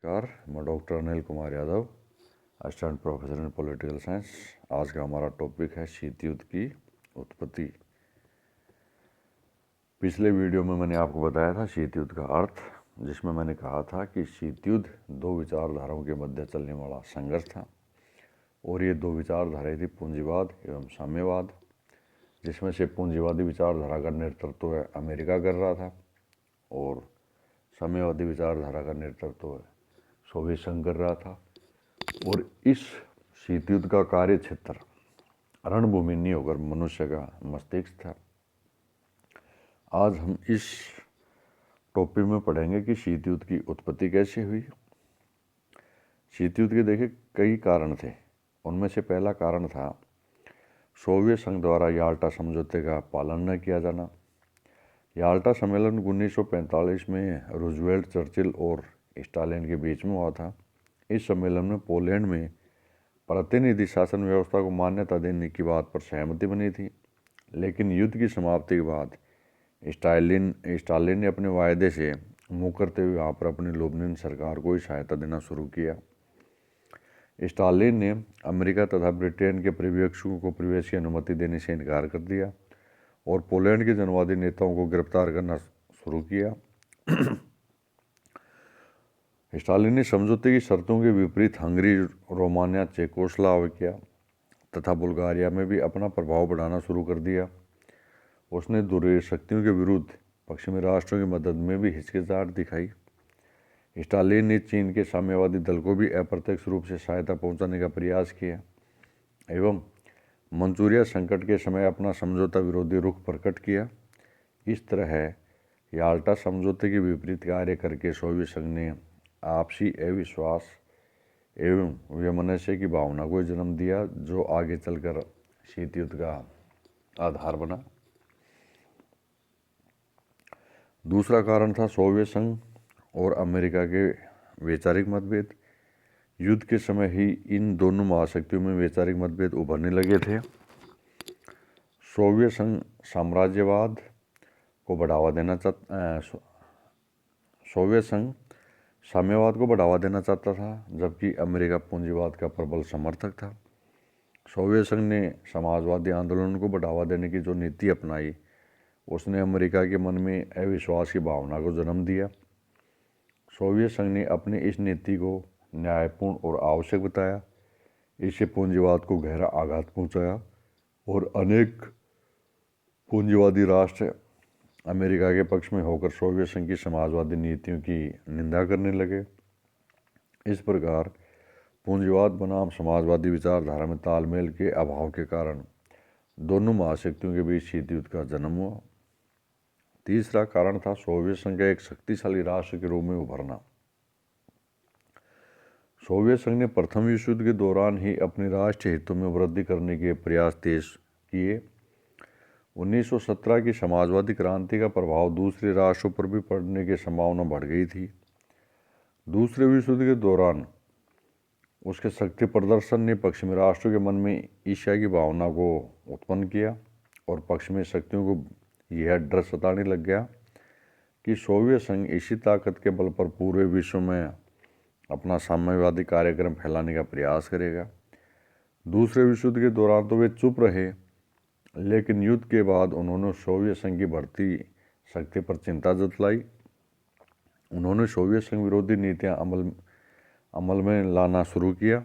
नमस्कार, मैं doctor Anil Kumar Yadav, assistant professor in political science. आज का हमारा टॉपिक है शीत युद्ध की उत्पत्ति। पिछले वीडियो में मैंने आपको बताया था शीत युद्ध का अर्थ, जिसमें मैंने कहा था कि शीत युद्ध दो विचारधाराओं के मध्य चलने वाला संघर्ष था और ये दो विचारधाराएं थी पूंजीवाद एवं साम्यवाद, जिसमें से पूंजीवादी विचारधारा का नेतृत्व अमेरिका कर रहा था और साम्यवादी विचारधारा का नेतृत्व सोवियत संघ कर रहा था। और इस शीत युद्ध का कार्य क्षेत्र रणभूमि नहीं होकर मनुष्य का मस्तिष्क था। आज हम इस टॉपिक में पढ़ेंगे कि शीत युद्ध की उत्पत्ति कैसे हुई। शीत युद्ध के देखिए कई कारण थे। उनमें से पहला कारण था सोवियत संघ द्वारा याल्टा समझौते का पालन न किया जाना। याल्टा सम्मेलन 1945 में रूजवेल्ट, चर्चिल और स्टालिन के बीच में हुआ था। इस सम्मेलन में पोलैंड में प्रतिनिधि शासन व्यवस्था को मान्यता देने की बात पर सहमति बनी थी, लेकिन युद्ध की समाप्ति के बाद स्टालिन ने अपने वायदे से मुँह करते हुए वहाँ पर अपनी लोबनिन सरकार को ही सहायता देना शुरू किया। स्टालिन ने अमेरिका तथा ब्रिटेन के पर्यवेक्षकों को प्रवेश की अनुमति देने से इनकार कर दिया और पोलैंड के जनवादी नेताओं को गिरफ्तार करना शुरू किया। स्टालिन ने समझौते की शर्तों के विपरीत हंगरी, रोमानिया, चेकोस्लोवाकिया तथा बुल्गारिया में भी अपना प्रभाव बढ़ाना शुरू कर दिया। उसने दूरदेश शक्तियों के विरुद्ध पश्चिमी राष्ट्रों की मदद में भी हिचकिचाहट दिखाई। स्टालिन ने चीन के साम्यवादी दल को भी अप्रत्यक्ष रूप से सहायता पहुंचाने का प्रयास किया एवं मंचूरिया संकट के समय अपना समझौता विरोधी रुख प्रकट किया। इस तरह याल्टा समझौते के विपरीत कार्य करके सोवियत संघ ने आपसी अविश्वास एवं वैमनस्य की भावना को जन्म दिया, जो आगे चलकर शीत युद्ध का आधार बना। दूसरा कारण था सोवियत संघ और अमेरिका के वैचारिक मतभेद। युद्ध के समय ही इन दोनों महाशक्तियों में वैचारिक मतभेद उभरने लगे थे। सोवियत संघ साम्राज्यवाद को बढ़ावा देना सोवियत संघ साम्यवाद को बढ़ावा देना चाहता था, जबकि अमेरिका पूंजीवाद का प्रबल समर्थक था। सोवियत संघ ने समाजवादी आंदोलन को बढ़ावा देने की जो नीति अपनाई, उसने अमेरिका के मन में अविश्वास की भावना को जन्म दिया। सोवियत संघ ने अपनी इस नीति को न्यायपूर्ण और आवश्यक बताया। इससे पूंजीवाद को गहरा आघात पहुंचाया और अनेक पूंजीवादी राष्ट्र अमेरिका के पक्ष में होकर सोवियत संघ की समाजवादी नीतियों की निंदा करने लगे। इस प्रकार पूंजीवाद बनाम समाजवादी विचारधारा में तालमेल के अभाव के कारण दोनों महाशक्तियों के बीच शीत युद्ध का जन्म हुआ। तीसरा कारण था सोवियत संघ का एक शक्तिशाली राष्ट्र के रूप में उभरना। सोवियत संघ ने प्रथम विश्व युद्ध के दौरान ही अपने राष्ट्रीय हितों में वृद्धि करने के प्रयास तेज किए। 1917 की समाजवादी क्रांति का प्रभाव दूसरे राष्ट्रों पर भी पड़ने की संभावना बढ़ गई थी। दूसरे विश्व युद्ध के दौरान उसके शक्ति प्रदर्शन ने पश्चिमी राष्ट्रों के मन में ईर्ष्या की भावना को उत्पन्न किया और पश्चिमी शक्तियों को यह डर सताने लग गया कि सोवियत संघ इसी ताकत के बल पर पूरे विश्व में अपना साम्यवादी कार्यक्रम फैलाने का प्रयास करेगा। दूसरे विश्व युद्ध के दौरान तो वे चुप रहे, लेकिन युद्ध के बाद उन्होंने सोवियत संघ की बढ़ती शक्ति पर चिंता जतलाई। उन्होंने सोवियत संघ विरोधी नीतियां अमल में लाना शुरू किया।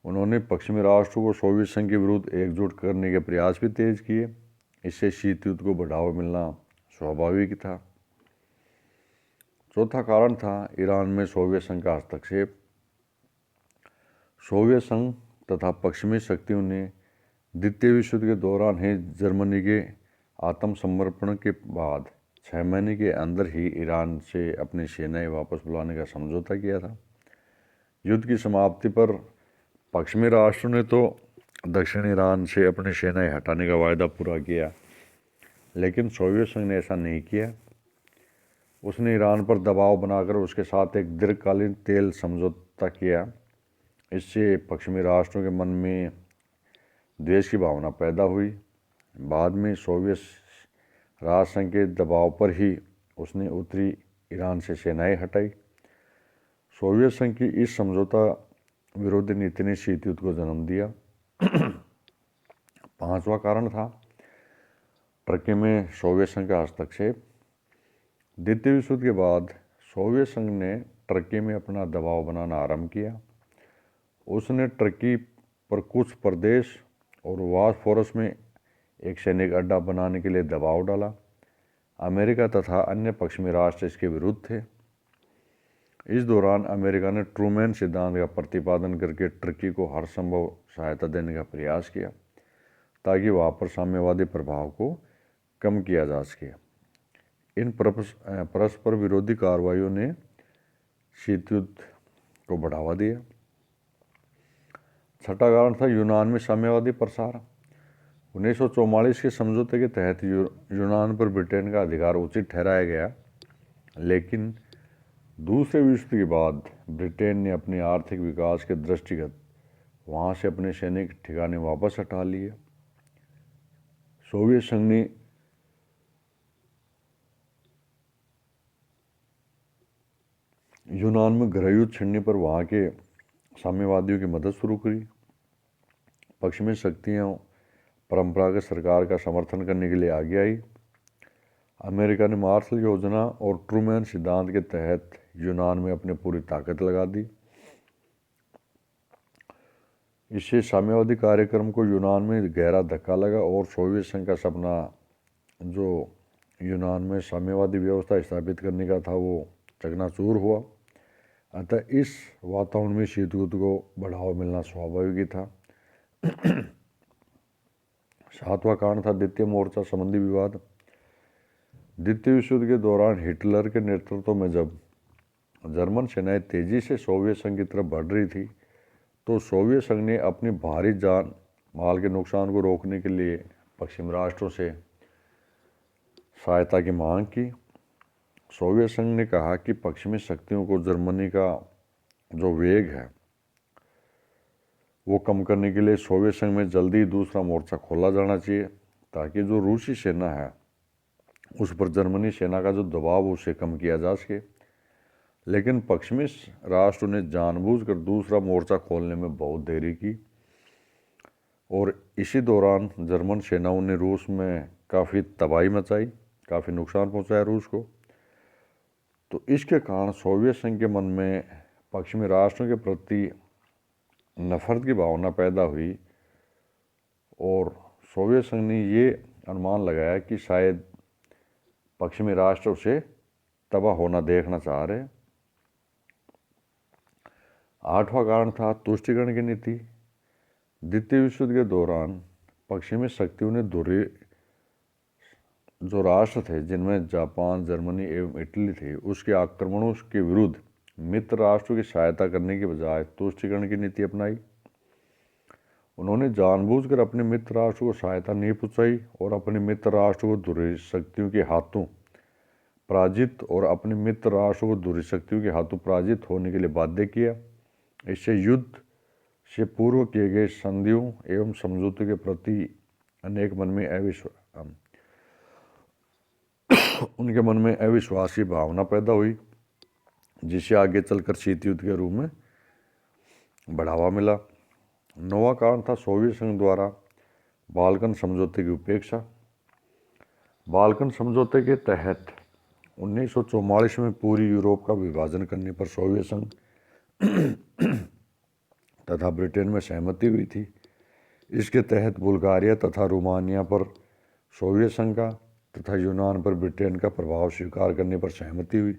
उन्होंने पश्चिमी राष्ट्रों को सोवियत संघ के विरुद्ध एकजुट करने के प्रयास भी तेज किए। इससे शीत युद्ध को बढ़ावा मिलना स्वाभाविक था। चौथा कारण था ईरान में सोवियत संघ का हस्तक्षेप। सोवियत संघ तथा पश्चिमी शक्तियों ने द्वितीय विश्व युद्ध के दौरान ही जर्मनी के आत्मसमर्पण के बाद 6 महीने के अंदर ही ईरान से अपनी सेनाएं वापस बुलाने का समझौता किया था। युद्ध की समाप्ति पर पश्चिमी राष्ट्रों ने तो दक्षिण ईरान से अपनी सेनाएं हटाने का वायदा पूरा किया, लेकिन सोवियत संघ ने ऐसा नहीं किया। उसने ईरान पर दबाव बनाकर उसके साथ एक दीर्घकालीन तेल समझौता किया। इससे पश्चिमी राष्ट्रों के मन में द्वेष की भावना पैदा हुई। बाद में सोवियत राष्ट्र संघ के दबाव पर ही उसने उत्तरी ईरान से सेनाएं हटाई। सोवियत संघ की इस समझौता विरोधी नीति ने शीत युद्ध को जन्म दिया। पांचवा कारण था टर्की में सोवियत संघ का हस्तक्षेप। द्वितीय विश्व युद्ध के बाद सोवियत संघ ने टर्की में अपना दबाव बनाना आरंभ किया। उसने टर्की पर कुछ प्रदेश और बॉस्फोरस में एक सैनिक अड्डा बनाने के लिए दबाव डाला। अमेरिका तथा अन्य पश्चिमी राष्ट्र इसके विरुद्ध थे। इस दौरान अमेरिका ने ट्रूमैन सिद्धांत का प्रतिपादन करके टर्की को हर संभव सहायता देने का प्रयास किया ताकि वहाँ पर साम्यवादी प्रभाव को कम किया जा सके। इन परस्पर विरोधी कार्रवाइयों ने शीत युद्ध को बढ़ावा दिया। छठा कारण था यूनान में साम्यवादी प्रसार। 1944 के समझौते के तहत यूनान पर ब्रिटेन का अधिकार उचित ठहराया गया, लेकिन दूसरे विश्व के बाद ब्रिटेन ने अपने आर्थिक विकास के दृष्टिगत वहाँ से अपने सैनिक ठिकाने वापस हटा लिए। सोवियत संघ ने यूनान में गृहयुद्ध छिड़ने पर वहाँ के साम्यवादियों की मदद शुरू करी। पश्चिमी शक्तियाँ परंपरागत सरकार का समर्थन करने के लिए आगे आई। अमेरिका ने मार्शल योजना और ट्रूमैन सिद्धांत के तहत यूनान में अपनी पूरी ताकत लगा दी। इससे साम्यवादी कार्यक्रम को यूनान में गहरा धक्का लगा और सोवियत संघ का सपना जो यूनान में साम्यवादी व्यवस्था स्थापित करने का था वो चकनाचूर हुआ। अतः इस वातावरण में शीत युद्ध को बढ़ावा मिलना स्वाभाविक ही था। सातवां कारण था द्वितीय मोर्चा संबंधी विवाद। द्वितीय विश्व युद्ध के दौरान हिटलर के नेतृत्व में जब जर्मन सेनाएं तेजी से सोवियत संघ की तरफ बढ़ रही थी तो सोवियत संघ ने अपनी भारी जान माल के नुकसान को रोकने के लिए पश्चिमी राष्ट्रों से सहायता की मांग की। सोवियत संघ ने कहा कि पश्चिमी शक्तियों को जर्मनी का जो वेग है वो कम करने के लिए सोवियत संघ में जल्दी दूसरा मोर्चा खोला जाना चाहिए ताकि जो रूसी सेना है उस पर जर्मनी सेना का जो दबाव उसे कम किया जा सके। लेकिन पश्चिमी राष्ट्रों ने जानबूझकर दूसरा मोर्चा खोलने में बहुत देरी की और इसी दौरान जर्मन सेनाओं ने रूस में काफ़ी तबाही मचाई, काफ़ी नुकसान पहुंचाया रूस को। तो इसके कारण सोवियत संघ के मन में पश्चिमी राष्ट्रों के प्रति नफरत की भावना पैदा हुई और सोवियत संघ ने ये अनुमान लगाया कि शायद पश्चिमी राष्ट्र उसे तबाह होना देखना चाह रहे। आठवां कारण था तुष्टीकरण की नीति। द्वितीय विश्व युद्ध के दौरान पश्चिमी शक्तियों ने जो राष्ट्र थे जिनमें जापान, जर्मनी एवं इटली थे उसके आक्रमणों के विरुद्ध मित्र राष्ट्रों की सहायता करने के बजाय तुष्टीकरण की नीति अपनाई। उन्होंने जानबूझकर अपने मित्र राष्ट्रों को सहायता नहीं पहुंचाई और अपने मित्र राष्ट्रों को दूसरी शक्तियों के हाथों पराजित होने के लिए बाध्य किया। इससे युद्ध से पूर्व किए गए संधियों एवं समझौतों के प्रति उनके मन में अविश्वास की भावना पैदा हुई, जिसे आगे चलकर शीत युद्ध के रूप में बढ़ावा मिला। नौवां कारण था सोवियत संघ द्वारा बाल्कन समझौते की उपेक्षा। बाल्कन समझौते के तहत 1944 में पूरी यूरोप का विभाजन करने पर सोवियत संघ तथा ब्रिटेन में सहमति हुई थी। इसके तहत बुल्गारिया तथा रोमानिया पर सोवियत संघ का तथा यूनान पर ब्रिटेन का प्रभाव स्वीकार करने पर सहमति हुई।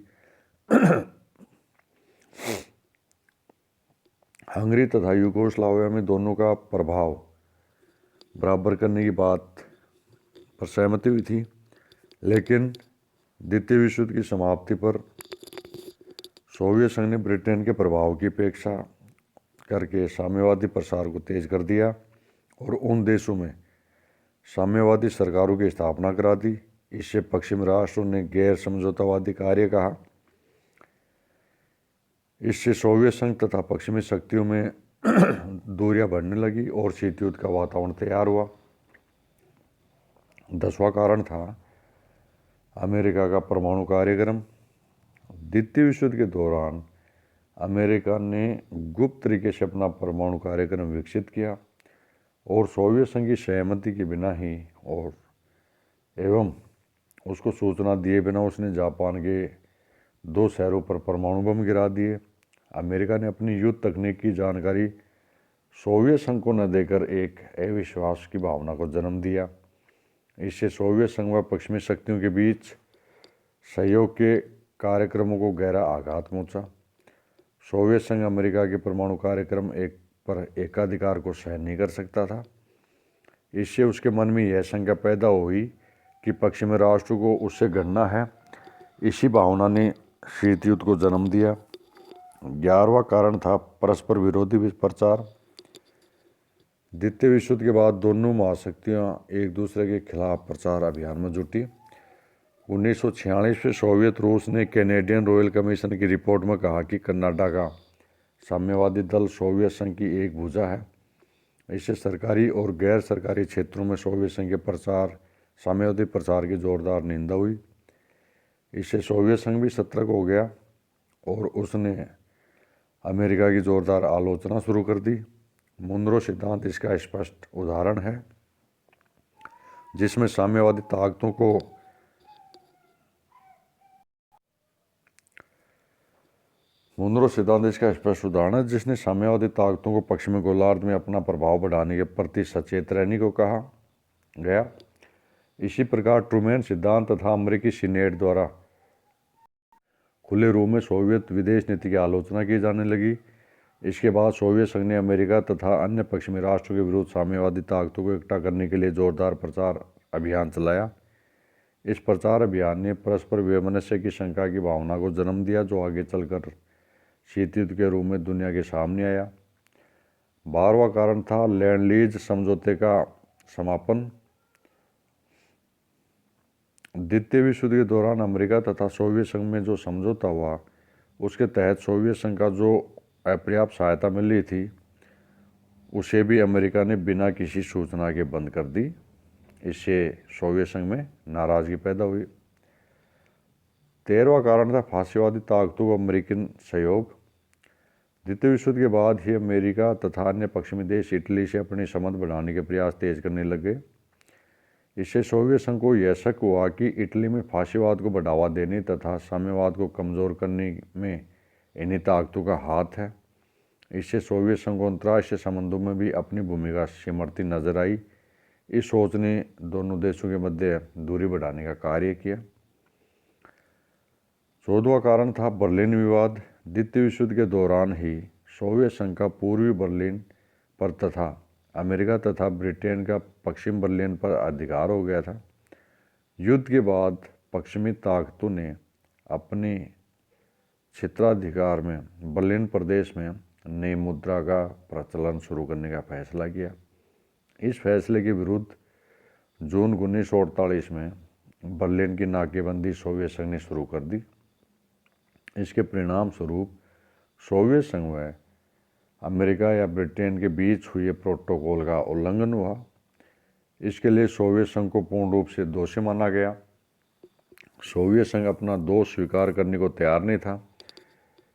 हंगरी तथा यूगोस्लाविया में दोनों का प्रभाव बराबर करने की बात पर सहमति हुई थी, लेकिन द्वितीय विश्व युद्ध की समाप्ति पर सोवियत संघ ने ब्रिटेन के प्रभाव की उपेक्षा करके साम्यवादी प्रसार को तेज कर दिया और उन देशों में साम्यवादी सरकारों की स्थापना करा दी। इससे पश्चिमी राष्ट्रों ने गैर समझौतावादी कार्य कहा। इससे सोवियत संघ तथा पश्चिमी शक्तियों में दूरियां बढ़ने लगी और शीत युद्ध का वातावरण तैयार हुआ। 10वां कारण था अमेरिका का परमाणु कार्यक्रम। द्वितीय विश्व युद्ध के दौरान अमेरिका ने गुप्त तरीके से अपना परमाणु कार्यक्रम विकसित किया और सोवियत संघ की सहमति के बिना ही और एवं उसको सूचना दिए बिना उसने जापान के 2 शहरों पर परमाणु बम गिरा दिए। अमेरिका ने अपनी युद्ध तकनीक की जानकारी सोवियत संघ को न देकर एक अविश्वास की भावना को जन्म दिया। इससे सोवियत संघ व पश्चिमी शक्तियों के बीच सहयोग के कार्यक्रमों को गहरा आघात पहुंचा। सोवियत संघ अमेरिका के परमाणु कार्यक्रम पर एकाधिकार को सहन नहीं कर सकता था। इससे उसके मन में यह शंका पैदा हुई कि पश्चिमी राष्ट्र को उससे घृणा है। इसी भावना ने शीत युद्ध को जन्म दिया। 11वां कारण था परस्पर विरोधी प्रचार। द्वितीय विश्व युद्ध के बाद दोनों महाशक्तियां एक दूसरे के खिलाफ प्रचार अभियान में जुटी। 1946 में सोवियत रूस ने कैनेडियन रॉयल कमीशन की रिपोर्ट में कहा कि कनाडा का साम्यवादी दल सोवियत संघ की एक भुजा है। इससे सरकारी और गैर सरकारी क्षेत्रों में सोवियत संघ के साम्यवादी प्रचार की जोरदार निंदा हुई। इससे सोवियत संघ भी सतर्क हो गया और उसने अमेरिका की जोरदार आलोचना शुरू कर दी। मुनरो सिद्धांत इसका स्पष्ट उदाहरण है, जिसमें साम्यवादी ताकतों को जिसने साम्यवादी ताकतों को पश्चिमी गोलार्ध में अपना प्रभाव बढ़ाने के प्रति सचेत रहने को कहा गया। इसी प्रकार ट्रूमैन सिद्धांत तथा अमेरिकी सीनेट द्वारा खुले रूप में सोवियत विदेश नीति की आलोचना की जाने लगी। इसके बाद सोवियत संघ ने अमेरिका तथा अन्य पश्चिमी राष्ट्रों के विरुद्ध साम्यवादी ताकतों को इकट्ठा करने के लिए जोरदार प्रचार अभियान चलाया। इस प्रचार अभियान ने परस्पर वैमनस्य की शंका की भावना को जन्म दिया, जो आगे चलकर शीत युद्ध के रूप में दुनिया के सामने आया। 12वां कारण था लैंड लीज समझौते का समापन। द्वितीय विश्व युद्ध के दौरान अमेरिका तथा सोवियत संघ में जो समझौता हुआ, उसके तहत सोवियत संघ का जो अपर्याप्त सहायता मिल रही थी, उसे भी अमेरिका ने बिना किसी सूचना के बंद कर दी। इससे सोवियत संघ में नाराजगी पैदा हुई। 13वां कारण था फासीवादी ताकतों का अमेरिकन सहयोग। द्वितीय विश्व युद्ध के बाद ही अमेरिका तथा अन्य पश्चिमी देश इटली से अपने संबंध बढ़ाने के प्रयास तेज करने लगे। इससे सोवियत संघ को यह शक हुआ कि इटली में फासीवाद को बढ़ावा देने तथा साम्यवाद को कमज़ोर करने में इन्हीं ताकतों का हाथ है। इससे सोवियत संघ को अंतर्राष्ट्रीय संबंधों में भी अपनी भूमिका सिमरती नजर आई। इस सोच ने दोनों देशों के मध्य दूरी बढ़ाने का कार्य किया। 14वां कारण था बर्लिन विवाद। द्वितीय विश्व युद्ध के दौरान ही सोवियत संघ का पूर्वी बर्लिन पर तथा अमेरिका तथा ब्रिटेन का पश्चिम बर्लिन पर अधिकार हो गया था। युद्ध के बाद पश्चिमी ताकतों ने अपने क्षेत्राधिकार में बर्लिन प्रदेश में नई मुद्रा का प्रचलन शुरू करने का फैसला किया। इस फैसले के विरुद्ध जून 1948 में बर्लिन की नाकेबंदी सोवियत संघ ने शुरू कर दी। इसके परिणाम स्वरूप सोवियत संघ व अमेरिका या ब्रिटेन के बीच हुए प्रोटोकॉल का उल्लंघन हुआ। इसके लिए सोवियत संघ को पूर्ण रूप से दोषी माना गया। सोवियत संघ अपना दोष स्वीकार करने को तैयार नहीं था।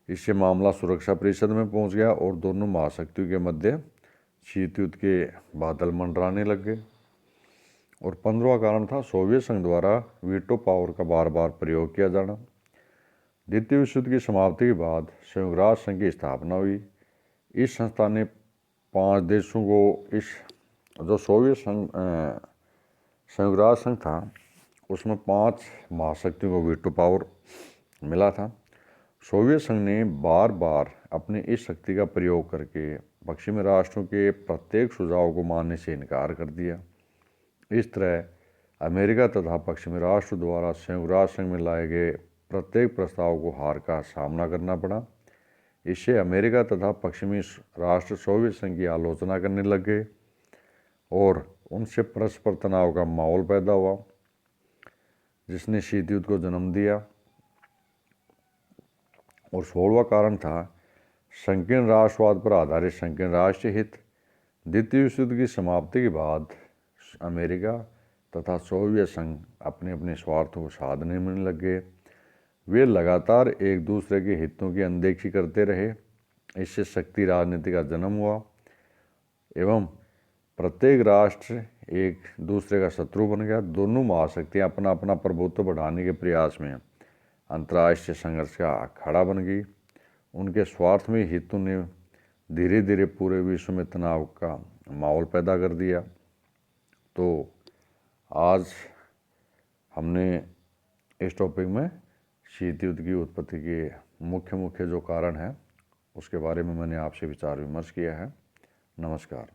इससे मामला सुरक्षा परिषद में पहुंच गया और दोनों महाशक्तियों के मध्य शीत युद्ध के बादल मंडराने लग गए। और 15वां कारण था सोवियत संघ द्वारा वीटो पावर का बार बार प्रयोग किया जाना। द्वितीय विश्व युद्ध की समाप्ति के बाद संयुक्त राष्ट्र संघ की स्थापना हुई। इस संस्था ने 5 देशों को जो सोवियत संघ संयुक्त राष्ट्र संघ था, उसमें 5 महाशक्तियों को वीटो पावर मिला था। सोवियत संघ ने बार बार अपनी इस शक्ति का प्रयोग करके पश्चिमी राष्ट्रों के प्रत्येक सुझाव को मानने से इनकार कर दिया। इस तरह अमेरिका तथा पश्चिमी राष्ट्र द्वारा संयुक्त राष्ट्र संघ में लाए गए प्रत्येक प्रस्ताव को हार का सामना करना पड़ा। इससे अमेरिका तथा पश्चिमी राष्ट्र सोवियत संघ की आलोचना करने लगे और उनसे परस्पर तनाव का माहौल पैदा हुआ, जिसने शीत युद्ध को जन्म दिया। और 16वां कारण था संकीर्ण राष्ट्रवाद पर आधारित संकीर्ण राष्ट्रीय हित। द्वितीय विश्व युद्ध की समाप्ति के बाद अमेरिका तथा सोवियत संघ अपने अपने स्वार्थों को साधने में लग गए। वे लगातार एक दूसरे के हितों की अनदेखी करते रहे। इससे शक्ति राजनीति का जन्म हुआ एवं प्रत्येक राष्ट्र एक दूसरे का शत्रु बन गया। दोनों महाशक्तियाँ अपना अपना प्रभुत्व बढ़ाने के प्रयास में अंतर्राष्ट्रीय संघर्ष का अखाड़ा बन गई। उनके स्वार्थ में हितों ने धीरे धीरे पूरे विश्व में तनाव का माहौल पैदा कर दिया। तो आज हमने इस टॉपिक में शीत युद्ध की उत्पत्ति के मुख्य जो कारण हैं उसके बारे में मैंने आपसे विचार विमर्श किया है। नमस्कार।